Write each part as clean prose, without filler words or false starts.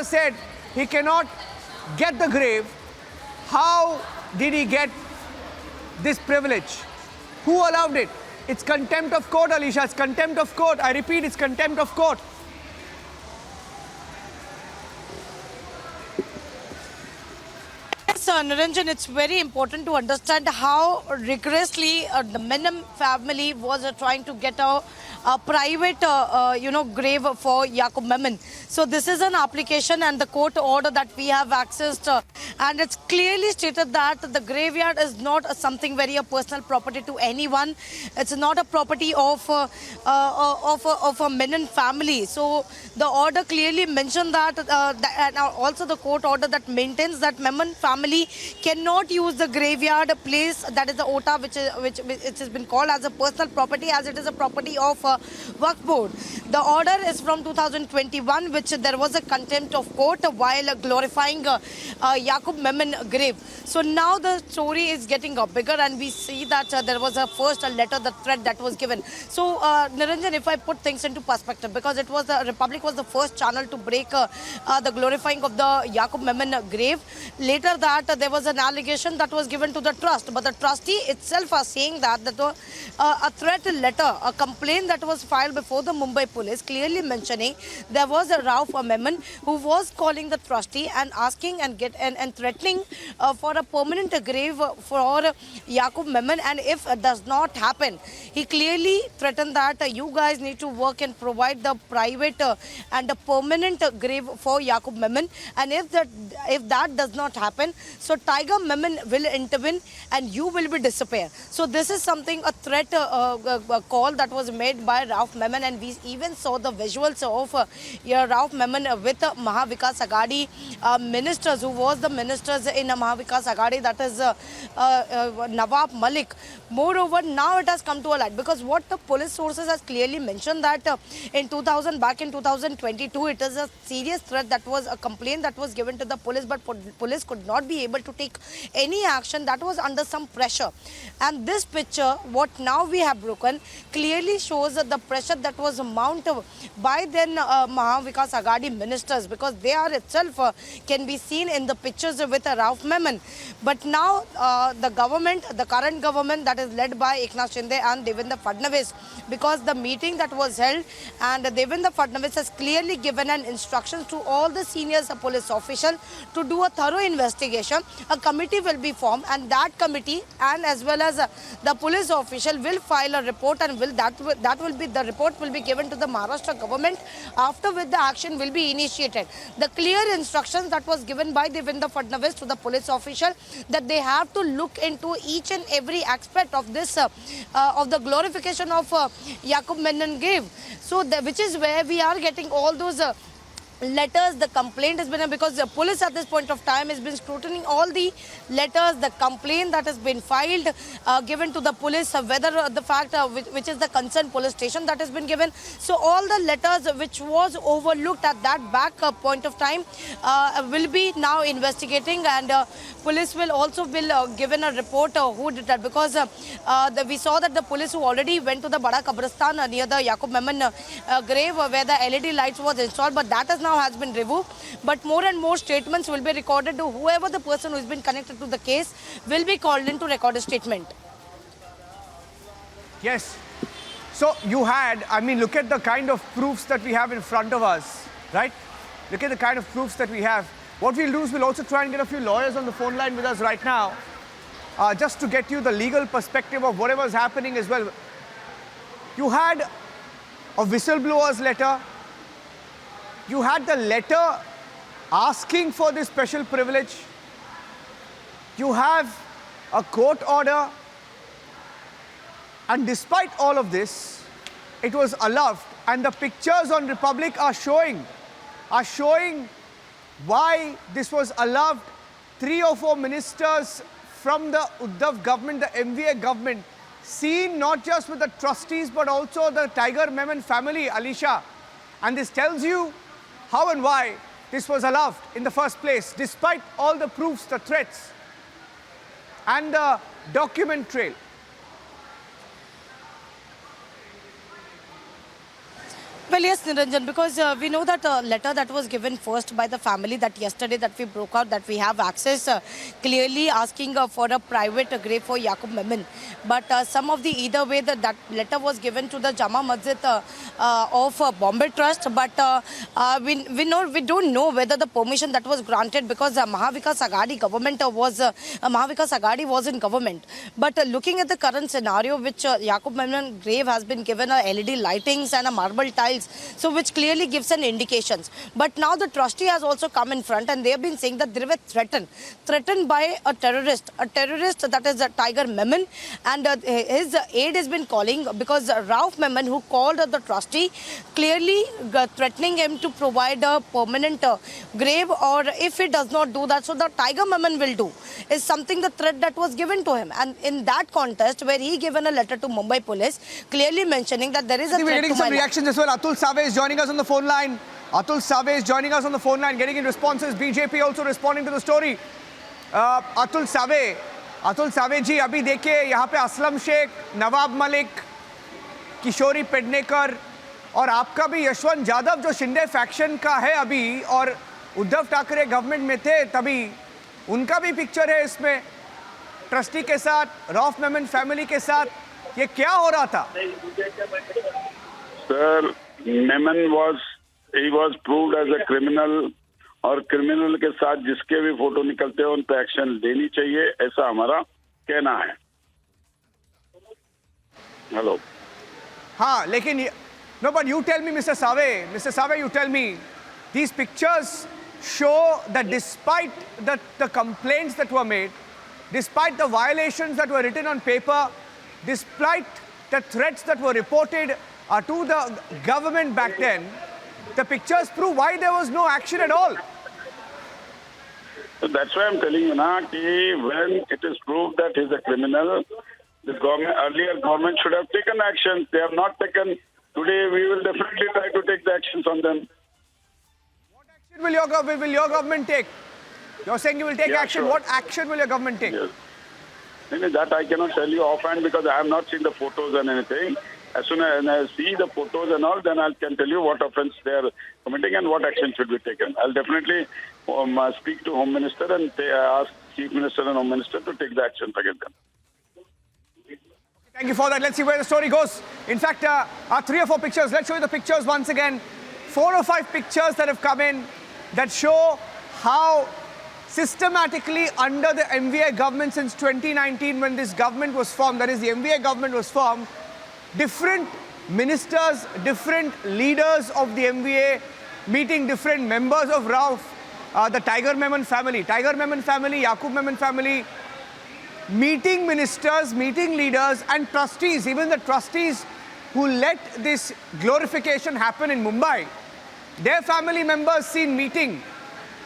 said he cannot get the grave. How did he get this privilege? Who allowed it? It's contempt of court, Alisha. It's contempt of court. I repeat, it's contempt of court. Yes, Niranjan, it's very important to understand how rigorously the Memon family was trying to get a private, grave for Yakub Memon. So this is an application and the court order that we have accessed, and it's clearly stated that the graveyard is not something very personal property to anyone. It's not a property of a Memon family. So the order clearly mentioned that, and also the court order that maintains that Memon family cannot use the graveyard place, that is the OTA, which has been called as a personal property, as it is a property of Waqf board. The order is from 2021, which there was a contempt of court while glorifying Yakub Memon grave. So now the story is getting bigger, and we see that there was a first letter, the threat that was given. So Niranjan, if I put things into perspective, because it was the Republic was the first channel to break the glorifying of the Yakub Memon grave. Later that there was an allegation that was given to the trust, but the trustee itself are saying that a threat letter, a complaint that was filed before the Mumbai police, clearly mentioning there was a Rauf Memon who was calling the trustee and asking and threatening for a permanent grave for Yakub Memon, and if it does not happen, he clearly threatened that you guys need to work and provide the private and a permanent grave for Yakub Memon, and if that does not happen, so Tiger Memon will intervene and you will be disappear. So this is something, a threat call that was made by Rauf Memon, and we even saw the visuals of Rauf Memon with Maha Vikas Aghadi ministers, who was the ministers in Maha Vikas Aghadi, that is Nawab Malik. Moreover, now it has come to a light, because what the police sources has clearly mentioned that back in 2022, it is a serious threat, that was a complaint that was given to the police, but police could not be able to take any action. That was under some pressure, and this picture what now we have broken clearly shows the pressure that was mounted by then Maha Vikas Aghadi ministers, because they are itself can be seen in the pictures with Rauf Memon. But now the government, the current government that is led by Eknath Shinde and Devendra Fadnavis, because the meeting that was held, and Devendra Fadnavis has clearly given an instructions to all the seniors police officials to do a thorough investigation. A committee will be formed, and that committee and as well as the police official will file a report, and the report will be given to the Maharashtra government, after which the action will be initiated. The clear instructions that was given by Devendra Fadnavis to the police official, that they have to look into each and every aspect of this of the glorification of Yakub Memon grave. So which is where we are getting all those letters. The complaint has been, because the police at this point of time has been scrutinizing all the letters, the complaint that has been filed, given to the police, whether the fact which is the concerned police station that has been given. So all the letters which was overlooked at that back point of time will be now investigating, and police will also given a report who did that, because we saw that the police who already went to the Bada Kabristan near the Yakub Memon grave, where the LED lights was installed, but that now has been removed. But more and more statements will be recorded. Whoever the person who has been connected to the case will be called in to record a statement. Yes. So you had, I mean, look at the kind of proofs that we have in front of us, right? Look at the kind of proofs that we have. What we'll do is we'll also try and get a few lawyers on the phone line with us right now, just to get you the legal perspective of whatever is happening as well. You had a whistleblower's letter. You had the letter asking for this special privilege. You have a court order. And despite all of this, it was allowed. And the pictures on Republic are showing why this was allowed. 3 or 4 ministers from the Uddhav government, the MVA government, seen not just with the trustees, but also the Tiger Memon family, Alisha. And this tells you how and why this was allowed in the first place, despite all the proofs, the threats, and the document trail. Well, yes, Niranjan, because we know that letter that was given first by the family that yesterday that we broke out, that we have access, clearly asking for a private grave for Yakub Memon. But some of the either way that letter was given to the Jama Masjid of Bombay Trust, but we don't know whether the permission that was granted because Mahavikas Agadi government Mahavikas Agadi was in government. But looking at the current scenario, which Yakub Memon grave has been given LED lightings and a marble tile, so which clearly gives an indications. But now the trustee has also come in front and they have been saying that they were threatened by a terrorist that is Tiger Memon, and his aide has been calling because Rauf Memon, who called the trustee, clearly threatening him to provide a permanent grave, or if he does not do that, so the Tiger Memon will do, is something the threat that was given to him. And in that context, where he given a letter to Mumbai police, clearly mentioning that there is a threat to my life. We're getting some reactions as well. Atul Save is joining us on the phone line. Atul Save is joining us on the phone line, getting in responses. BJP also responding to the story. Atul Save जी, अभी देखिए यहाँ पे असलम शेख, नवाब मलिक, किशोरी पेडनेकर और आपका भी यशवंत यादव जो Shinde faction का है अभी, और उद्धव ठाकरे गवर्नमेंट में थे तभी, उनका भी पिक्चर है इसमें ट्रस्टी के साथ, रॉफ मेमन फैमिली के साथ. ये क्या हो रहा था? Sir, Memon was proved as a criminal, और क्रिमिनल के साथ जिसके भी फोटो निकलते हैं उन पे एक्शन लेनी चाहिए, ऐसा हमारा कहना है. हेलो. हाँ, लेकिन no, but you tell me, Mr. Save, you tell me, these pictures show that despite the complaints that were made, despite the violations that were written on paper, despite the threats that were reported to the government back then, the pictures prove why there was no action at all. So that's why I'm telling you now, when it is proved that he's a criminal, the earlier government should have taken action. They have not taken. Today we will definitely try to take the actions on them. What action will your government take? You're saying you will take action. Sure. What action will your government take? Yes. That I cannot tell you offhand because I have not seen the photos and anything. As soon as I see the photos and all, then I can tell you what offense they are committing and what action should be taken. I'll definitely speak to Home Minister and ask Chief Minister and Home Minister to take the action against them. Thank you for that. Let's see where the story goes. In fact, 3 or 4 pictures. Let's show you the pictures once again. 4 or 5 pictures that have come in that show how systematically under the MVA government since 2019, when this government was formed, that is the MVA government was formed, different ministers, different leaders of the MVA meeting different members of Rauf, the Tiger Memon family, Yakub Memon family, meeting ministers, meeting leaders and trustees, even the trustees who let this glorification happen in Mumbai. Their family members seen meeting,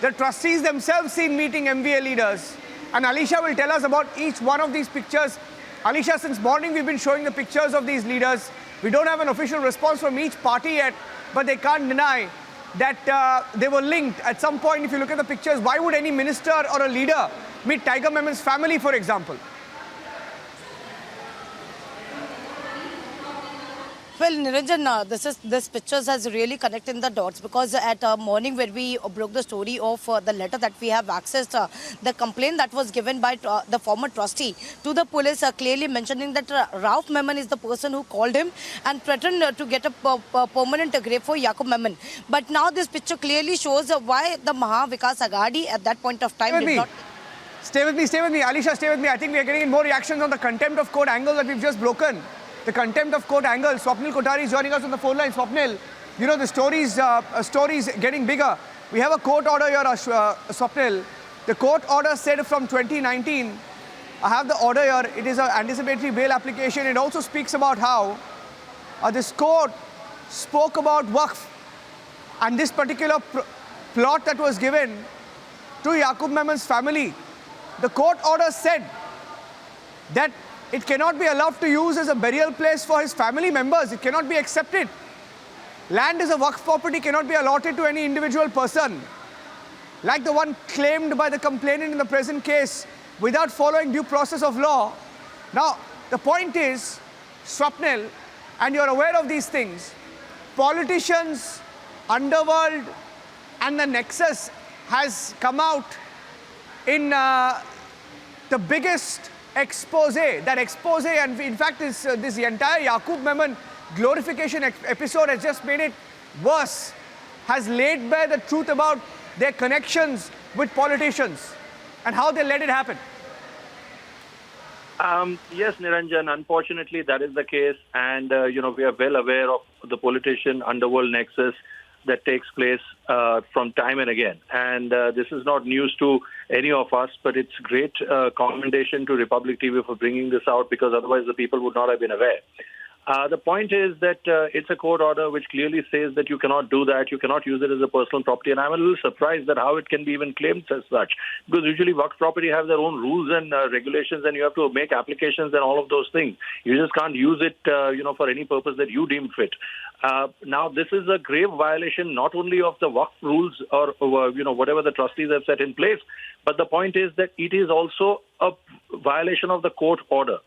the trustees themselves seen meeting MVA leaders. And Alisha will tell us about each one of these pictures. Alisha, since morning we've been showing the pictures of these leaders. We don't have an official response from each party yet, but they can't deny that they were linked. At some point, if you look at the pictures, why would any minister or a leader meet Tiger Memon's family, for example? Well, Niranjan, this pictures has really connected the dots because at morning when we broke the story of the letter that we have accessed, the complaint that was given by the former trustee to the police, clearly mentioning that Rauf Memon is the person who called him and threatened to get a permanent grave for Yakub Memon. But now this picture clearly shows why the Mahavikas Agadi at that point of time did not... Stay with me. Alisha, stay with me. I think we are getting more reactions on the contempt of court angle that we've just broken. The contempt of court angle. Swapnil Kothari is joining us on the phone line. Swapnil, you know the story's getting bigger. We have a court order here, Swapnil. The court order said from 2019, I have the order here, it is an anticipatory bail application. It also speaks about how this court spoke about Waqf and this particular plot that was given to Yakub Memon's family. The court order said that it cannot be allowed to use as a burial place for his family members. It cannot be accepted. Land as a Waqf property cannot be allotted to any individual person, like the one claimed by the complainant in the present case, without following due process of law. Now, the point is, Swapnil, and you're aware of these things, politicians, underworld, and the nexus has come out in the biggest expose. That expose, and in fact, this entire Yakub Memon glorification episode has just made it worse, has laid bare the truth about their connections with politicians and how they let it happen. Yes, Niranjan, unfortunately that is the case, and we are well aware of the politician underworld nexus that takes place from time and again. And this is not news to any of us, but it's great commendation to Republic TV for bringing this out, because otherwise the people would not have been aware. The point is that it's a court order which clearly says that you cannot do that, you cannot use it as a personal property, and I'm a little surprised that how it can be even claimed as such, because usually Waqf property have their own rules and regulations, and you have to make applications and all of those things. You just can't use it, for any purpose that you deem fit. Now, this is a grave violation not only of the Waqf rules or whatever the trustees have set in place, but the point is that it is also a violation of the court order.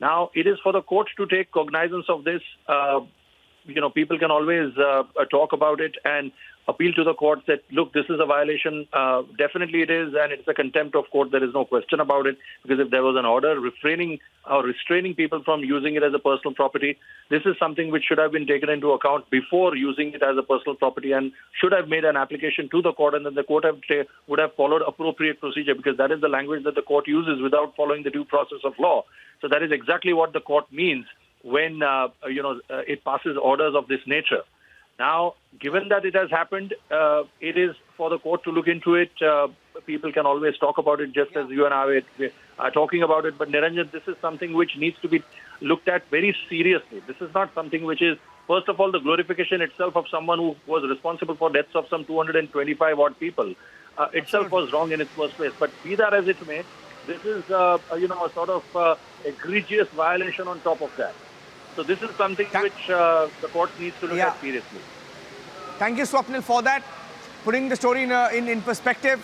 Now, it is for the court to take cognizance of this. People can always talk about it and appeal to the courts that, look, this is a violation. Definitely it is, and it's a contempt of court. There is no question about it, because if there was an order refraining or restraining people from using it as a personal property, this is something which should have been taken into account before using it as a personal property, and should have made an application to the court, and then the court would have followed appropriate procedure, because that is the language that the court uses without following the due process of law. So that is exactly what the court means when it passes orders of this nature. Now, given that it has happened, it is for the court to look into it. People can always talk about it, just as you and I are talking about it. But Niranjan, this is something which needs to be looked at very seriously. This is not something which is, first of all, the glorification itself of someone who was responsible for deaths of some 225 odd people itself was wrong in its first place. But be that as it may, this is a sort of egregious violation on top of that. So this is something which the court needs to look at seriously. Thank you, Swapnil, for that, putting the story in perspective.